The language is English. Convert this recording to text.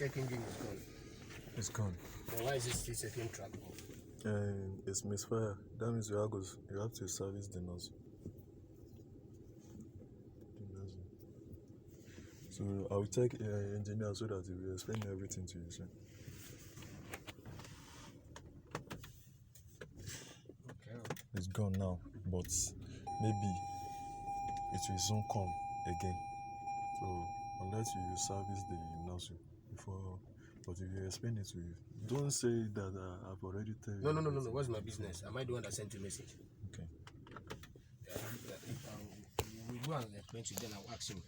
check engine is gone. It's gone. Then why is it still taking track? It's misfire. That means you have to service the nozzle. So I'll take engineer so that he will explain everything to you soon. Okay. It's gone now, but maybe it will soon come again. So unless you service the nozzle before, but if you explain it to you, don't say that I've already told you. No. What's my business? Am I the one that sent you a message? Okay. We go and explain to you, then I'll ask him.